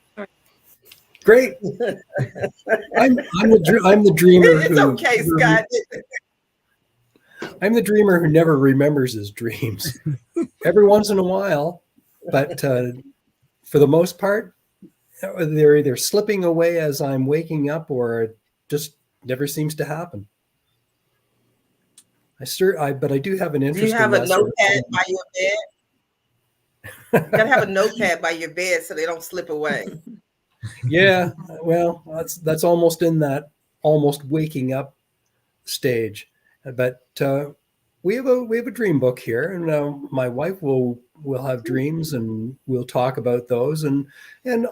Great. I'm the dreamer. It's okay, Scott. I'm the dreamer who never remembers his dreams. Every once in a while, but for the most part, they're either slipping away as I'm waking up, or it just never seems to happen. But I do have an interest. Do you have a in notepad by your bed? You gotta have a notepad by your bed so they don't slip away. Yeah, well, that's almost in that almost waking up stage. But we have a dream book here, and my wife will have dreams, and we'll talk about those. And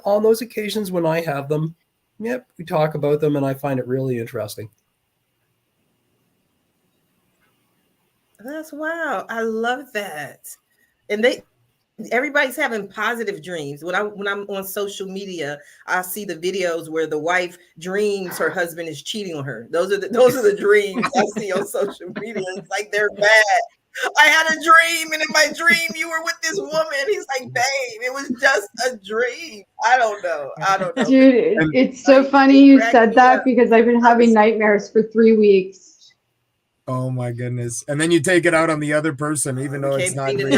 on those occasions when I have them, yep, we talk about them, and I find it really interesting. That's wow. I love that. And everybody's having positive dreams. When I'm on social media, I see the videos where the wife dreams her husband is cheating on her. Those are the dreams I see on social media. It's like they're bad. I had a dream, and in my dream you were with this woman. He's like, babe, it was just a dream. I don't know. Dude, it's so funny you said that because I've been having nightmares for 3 weeks. Oh my goodness. And then you take it out on the other person, even though it's not real.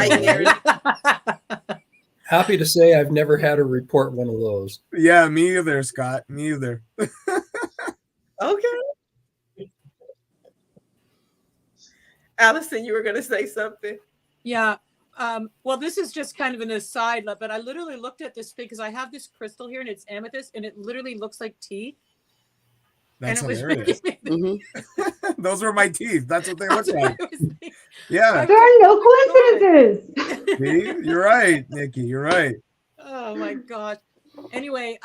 Happy to say I've never had to report one of those. Yeah, me either, Scott. Me either. Okay. Allison, you were going to say something? Yeah. Well, this is just kind of an aside, but I literally looked at this because I have this crystal here and it's amethyst and it literally looks like teeth. That's and it hilarious. Those were my teeth. That's what they look like. Yeah. There are no coincidences. See? You're right, Nikki. You're right. Oh my gosh. Anyway,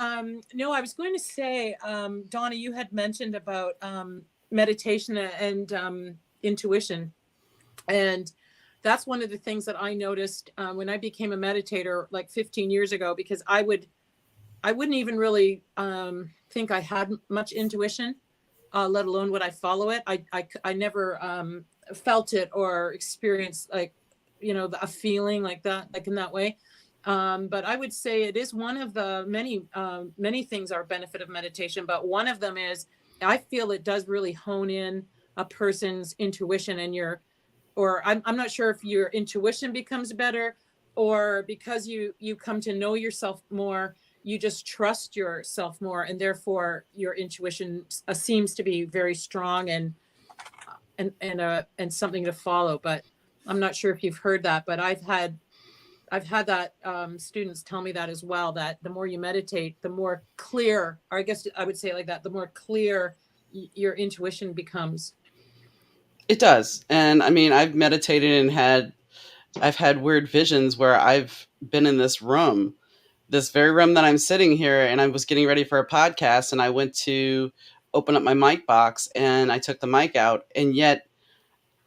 no, I was going to say, Donna, you had mentioned about meditation and intuition. And that's one of the things that I noticed when I became a meditator like 15 years ago, because I wouldn't even really think I had much intuition, let alone would I follow it. I never felt it or experienced like a feeling like that, like in that way. But I would say it is one of the many things are benefit of meditation. But one of them is, I feel it does really hone in a person's intuition and I'm not sure if your intuition becomes better, or because you come to know yourself more, you just trust yourself more, and therefore your intuition seems to be very strong and something to follow. But I'm not sure if you've heard that, but I've had that students tell me that as well, that the more you meditate, the more clear, or I guess I would say it like that, the more clear your intuition becomes. It does. And I mean, I've meditated and I've had weird visions where I've been in this very room that I'm sitting here, and I was getting ready for a podcast, and I went to open up my mic box and I took the mic out, and yet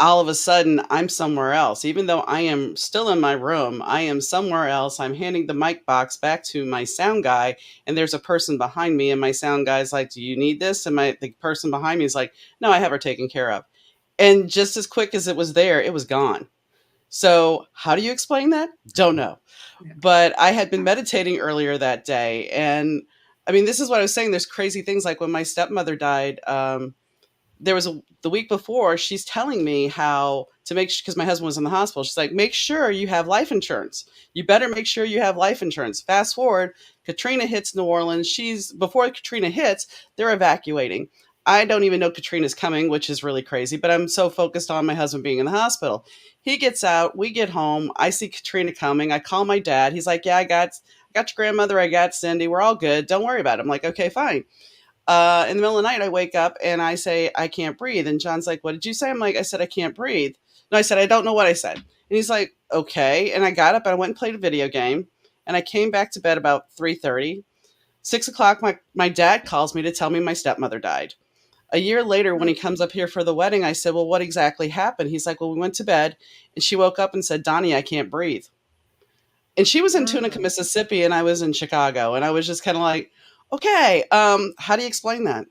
all of a sudden I'm somewhere else. Even though I am still in my room, I am somewhere else. I'm handing the mic box back to my sound guy, and there's a person behind me, and my sound guy's like, "Do you need this?" And the person behind me is like, "No, I have her taken care of." And just as quick as it was there, it was gone. So how do you explain that? Don't know. Yeah. But I had been meditating earlier that day. And I mean, this is what I was saying. There's crazy things like when my stepmother died. The week before, she's telling me how to because my husband was in the hospital. She's like, make sure you have life insurance. You better make sure you have life insurance. Fast forward, Katrina hits New Orleans. Before Katrina hits, they're evacuating. I don't even know Katrina's coming, which is really crazy, but I'm so focused on my husband being in the hospital. He gets out, we get home, I see Katrina coming, I call my dad. He's like, "Yeah, I got your grandmother, I got Cindy, we're all good. Don't worry about it." I'm like, "Okay, fine." In the middle of the night, I wake up and I say, "I can't breathe." And John's like, "What did you say?" I'm like, "I said, I can't breathe." No, I said, "I don't know what I said." And he's like, "Okay." And I got up and I went and played a video game, and I came back to bed about 3:30. 6 o'clock, my dad calls me to tell me my stepmother died. A year later, when he comes up here for the wedding, I said, "Well, what exactly happened?" He's like, "Well, we went to bed and she woke up and said, 'Donnie, I can't breathe.'" And she was in Tunica, Mississippi, and I was in Chicago. And I was just kind of like, okay, how do you explain that?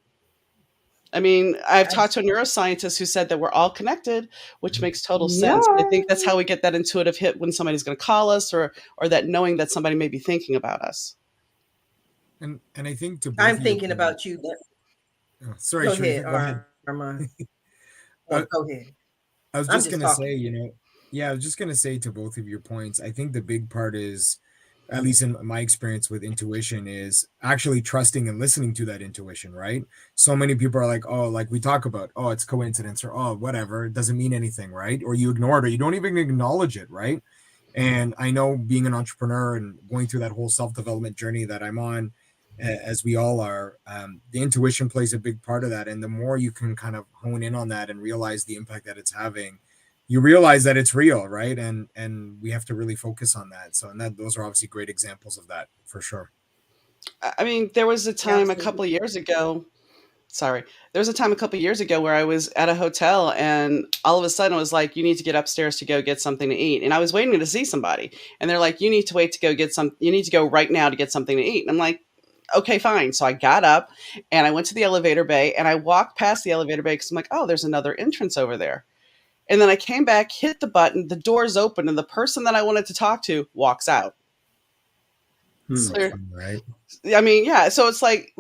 I mean, I've talked to a neuroscientist who said that we're all connected, which makes total sense. I think that's how we get that intuitive hit when somebody's going to call us, or that knowing that somebody may be thinking about us. And I think I'm thinking about you. Oh, sorry, Go Sharifah, ahead, go ahead. Armand. Uh, Go ahead. I was I'm just just gonna say, talking. I was just gonna say to both of your points, I think the big part is, at least in my experience with intuition, is actually trusting and listening to that intuition, right? So many people are like, "Oh, like we talk about, oh, it's coincidence," or "Oh, whatever, it doesn't mean anything," right? Or you ignore it, or you don't even acknowledge it, right? And I know, being an entrepreneur and going through that whole self-development journey that I'm on, as we all are, the intuition plays a big part of that. And the more you can kind of hone in on that and realize the impact that it's having, you realize that it's real, right? And we have to really focus on that. So, and those are obviously great examples of that, for sure. I mean, there was a time a couple of years ago. Sorry. There was a time a couple of years ago where I was at a hotel, and all of a sudden it was like, "You need to get upstairs to go get something to eat." And I was waiting to see somebody, and they're like, "You need to wait to go get you need to go right now to get something to eat." And I'm like, "Okay, fine." So I got up and I went to the elevator bay, and I walked past the elevator bay because I'm like, "Oh, there's another entrance over there." And then I came back, hit the button, the door's open, and the person that I wanted to talk to walks out. So So, fun, right? I mean, yeah. So it's like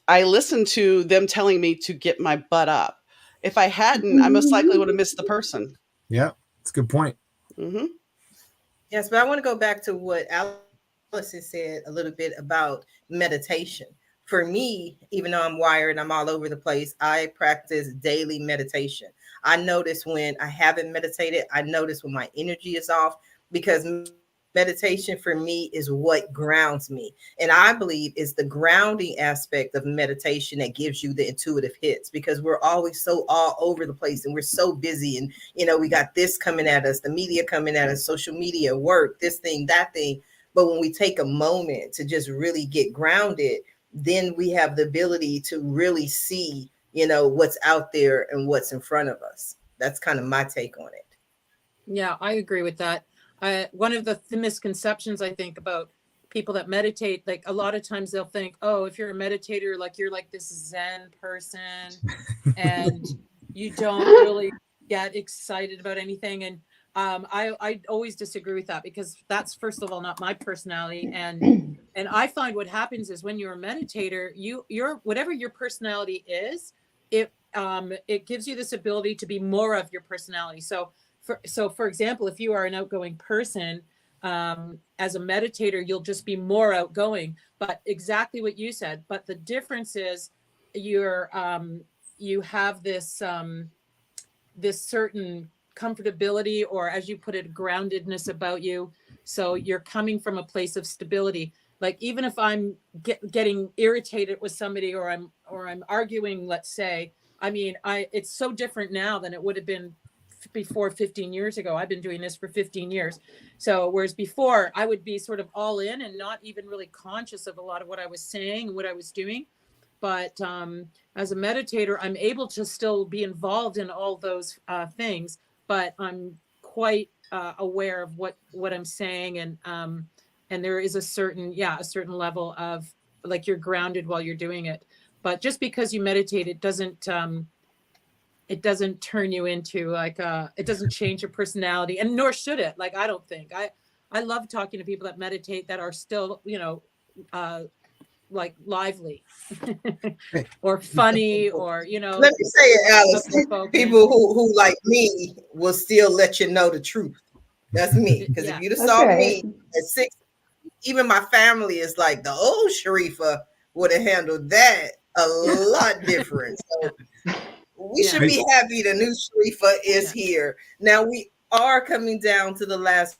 I listened to them telling me to get my butt up. If I hadn't, I most likely would have missed the person. Yeah, it's a good point. Hmm. Yes, but I want to go back to what Allison said a little bit about meditation. For me, even though I'm wired, I'm all over the place, I practice daily meditation. I notice when I haven't meditated, I notice when my energy is off, because meditation for me is what grounds me. And I believe it's the grounding aspect of meditation that gives you the intuitive hits, because we're always so all over the place and we're so busy. And, we got this coming at us, the media coming at us, social media, work, this thing, that thing. But when we take a moment to just really get grounded, then we have the ability to really see, what's out there and what's in front of us. That's kind of my take on it. Yeah, I agree with that. One of the misconceptions I think about people that meditate, like a lot of times they'll think, oh, if you're a meditator, like you're like this Zen person and you don't really get excited about anything. And I always disagree with that, because that's, first of all, not my personality. And I find what happens is when you're a meditator, you're whatever your personality is, it gives you this ability to be more of your personality. So for example, if you are an outgoing person, as a meditator, you'll just be more outgoing. But exactly what you said. But the difference is you have this this certain comfortability, or as you put it, groundedness about you. So you're coming from a place of stability. Like, even if I'm getting irritated with somebody, or I'm arguing, let's say, I mean, it's so different now than it would have been before 15 years ago. I've been doing this for 15 years. So whereas before I would be sort of all in and not even really conscious of a lot of what I was saying and what I was doing. But as a meditator, I'm able to still be involved in all those things, but I'm quite aware of what I'm saying, and there is a certain level of, like, you're grounded while you're doing it. But just because you meditate, it doesn't turn you into, like, it doesn't change your personality, and nor should it. Like, I don't think I love talking to people that meditate, that are still, like, lively or funny, or Let me say it, Allison. People who like me will still let you know the truth. That's me. Because if you'd have saw me at 6, even my family is like, the old Sharifah would have handled that a lot different. So we should be happy the new Sharifah is here. Now, we are coming down to the last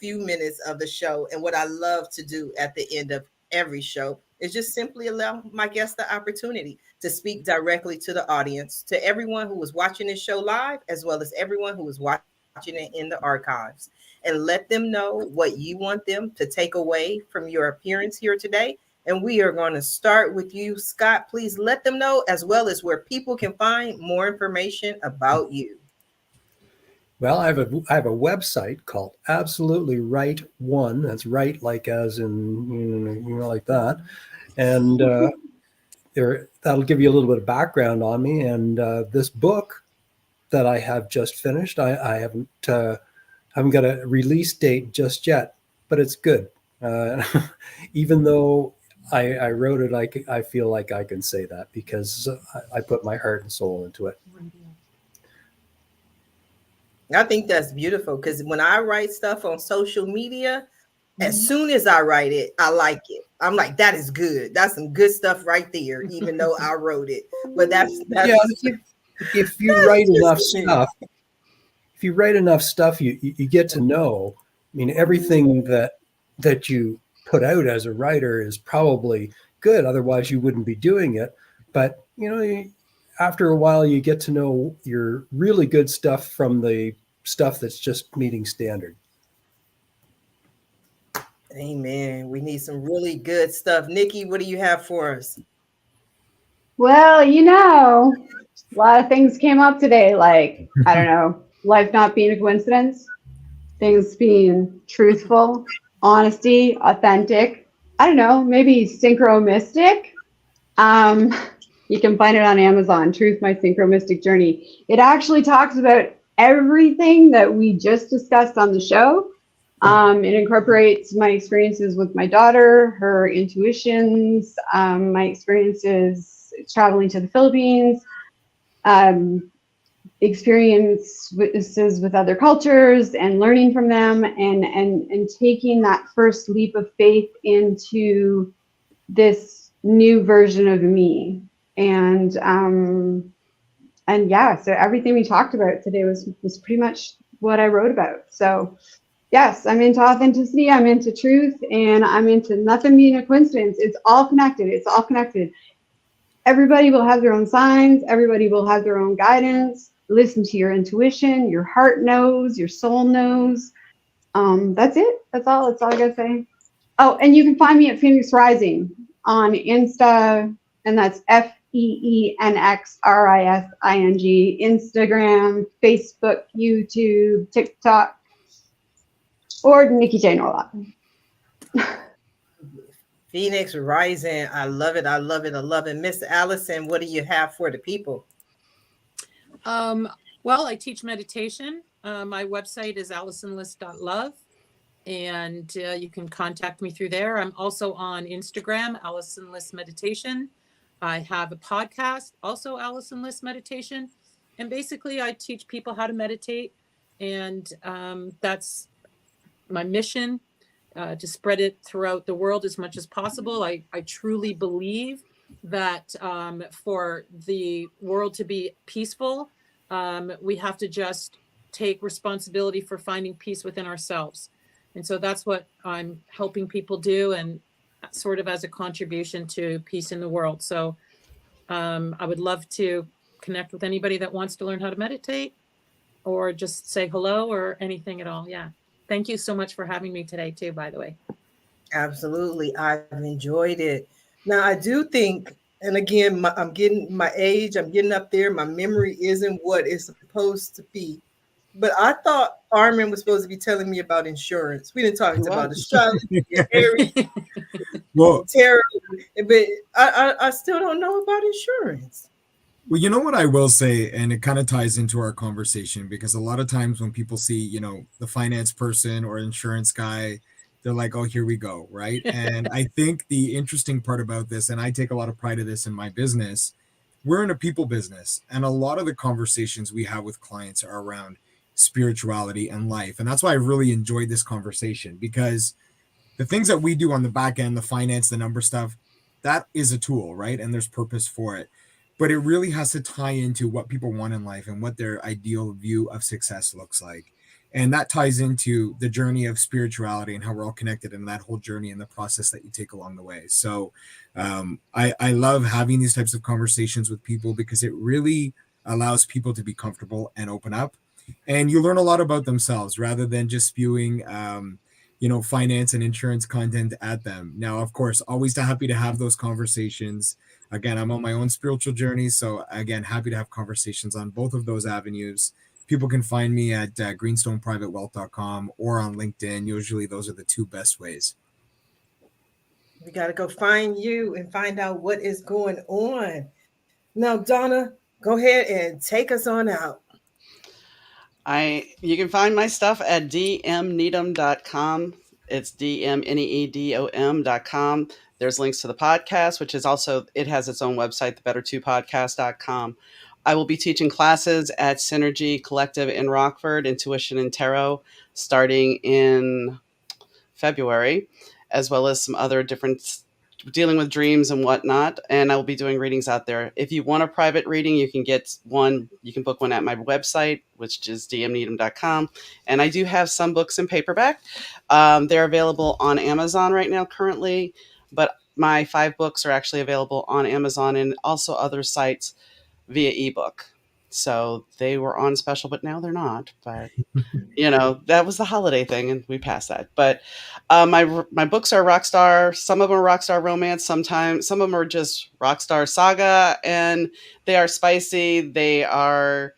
few minutes of the show. And what I love to do at the end of every show is just simply allow my guests the opportunity to speak directly to the audience, to everyone who was watching this show live, as well as everyone who was watching it in the archives, and let them know what you want them to take away from your appearance here today. And we are going to start with you, Scott. Please let them know, as well as where people can find more information about you. Well, I have a website called Absolutely Right One. That's right, like as in like that, and that'll give you a little bit of background on me. And this book that I have just finished, I haven't got a release date just yet, but it's good. Even though I wrote it, I feel like I can say that because I put my heart and soul into it. I think that's beautiful, because when I write stuff on social media, as soon as I write it, I like it. I'm like, that is good. That's some good stuff right there, even though I wrote it. But that's if you write enough stuff, you get to know. I mean, everything that you put out as a writer is probably good. Otherwise, you wouldn't be doing it. But after a while, you get to know your really good stuff from the stuff that's just meeting standard. Amen. We need some really good stuff. Nikki, what do you have for us? Well, a lot of things came up today, like, I don't know, life not being a coincidence, things being truthful, honesty, authentic, I don't know, maybe synchromistic. You can find it on Amazon, Truth, My Synchromistic Journey. It actually talks about everything that we just discussed on the show. It incorporates my experiences with my daughter, her intuitions, my experiences traveling to the Philippines, experiences with other cultures and learning from them, and taking that first leap of faith into this new version of me. And yeah, so everything we talked about today was pretty much what I wrote about. So yes, I'm into authenticity, I'm into truth, and I'm into nothing being a coincidence. It's all connected. It's all connected. Everybody will have their own signs. Everybody will have their own guidance. Listen to your intuition. Your heart knows. Your soul knows. That's it. That's all I gotta say. Oh, and you can find me at Phoenix Rising on Insta, and that's FEENXRISING, Instagram, Facebook, YouTube, TikTok, or Nikki J. Norlock. Phoenix Rising. I love it. I love it. I love it. Miss Allison, what do you have for the people? Well, I teach meditation. My website is AllisonList.love, and you can contact me through there. I'm also on Instagram, Allison List Meditation. I have a podcast, also Allison List Meditation. And basically, I teach people how to meditate. And that's my mission, to spread it throughout the world as much as possible. I truly believe that for the world to be peaceful, we have to just take responsibility for finding peace within ourselves. And so that's what I'm helping people do, and sort of as a contribution to peace in the world. So I would love to connect with anybody that wants to learn how to meditate, or just say hello, or anything at all. Yeah. Thank you so much for having me today too, by the way. Absolutely. I've enjoyed it. Now, I do think, and again, I'm getting my age, I'm getting up there. My memory isn't what it's supposed to be. But I thought Armin was supposed to be telling me about insurance. We didn't talk about astrology, Aries, Well, tarot, but I still don't know about insurance. Well, you know what I will say, and it kind of ties into our conversation, because a lot of times when people see, the finance person or insurance guy, they're like, oh, here we go, right? And I think the interesting part about this, and I take a lot of pride of this in my business, we're in a people business, and a lot of the conversations we have with clients are around spirituality and life. And that's why I really enjoyed this conversation, because the things that we do on the back end, the finance, the number stuff, that is a tool, right? And there's purpose for it. But it really has to tie into what people want in life and what their ideal view of success looks like. And that ties into the journey of spirituality and how we're all connected in that whole journey and the process that you take along the way. So I love having these types of conversations with people, because it really allows people to be comfortable and open up. And you learn a lot about themselves rather than just spewing finance and insurance content at them. Now, of course, always happy to have those conversations. Again, I'm on my own spiritual journey. So again, happy to have conversations on both of those avenues. People can find me at greenstoneprivatewealth.com or on LinkedIn. Usually those are the two best ways. We got to go find you and find out what is going on. Now, Donna, go ahead and take us on out. You can find my stuff at dmneedham.com. It's dmneedom.com. There's links to the podcast, which is also, it has its own website, thebetter2podcast.com. I will be teaching classes at Synergy Collective in Rockford, Intuition and Tarot, starting in February, as well as some other different dealing with dreams and whatnot. And I will be doing readings out there. If you want a private reading, you can get one. You can book one at my website, which is dmneedham.com. And I do have some books in paperback. They're available on Amazon right now currently, but my 5 books are actually available on Amazon and also other sites via ebook. So they were on special, but now they're not. But that was the holiday thing, and we passed that. But my books are rockstar. Some of them are rockstar romance. Sometimes some of them are just rockstar saga, and they are spicy. They are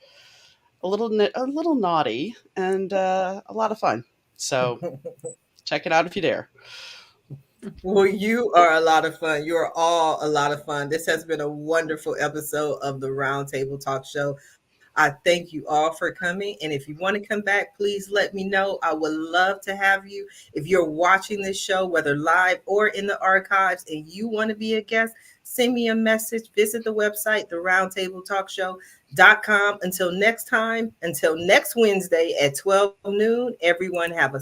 a little naughty and a lot of fun. So check it out if you dare. Well, you are a lot of fun. You are all a lot of fun. This has been a wonderful episode of the Roundtable Talk Show. I thank you all for coming. And if you want to come back, please let me know. I would love to have you. If you're watching this show, whether live or in the archives, and you want to be a guest, send me a message. Visit the website, theroundtabletalkshow.com. Until next time, until next Wednesday at 12 noon, everyone have a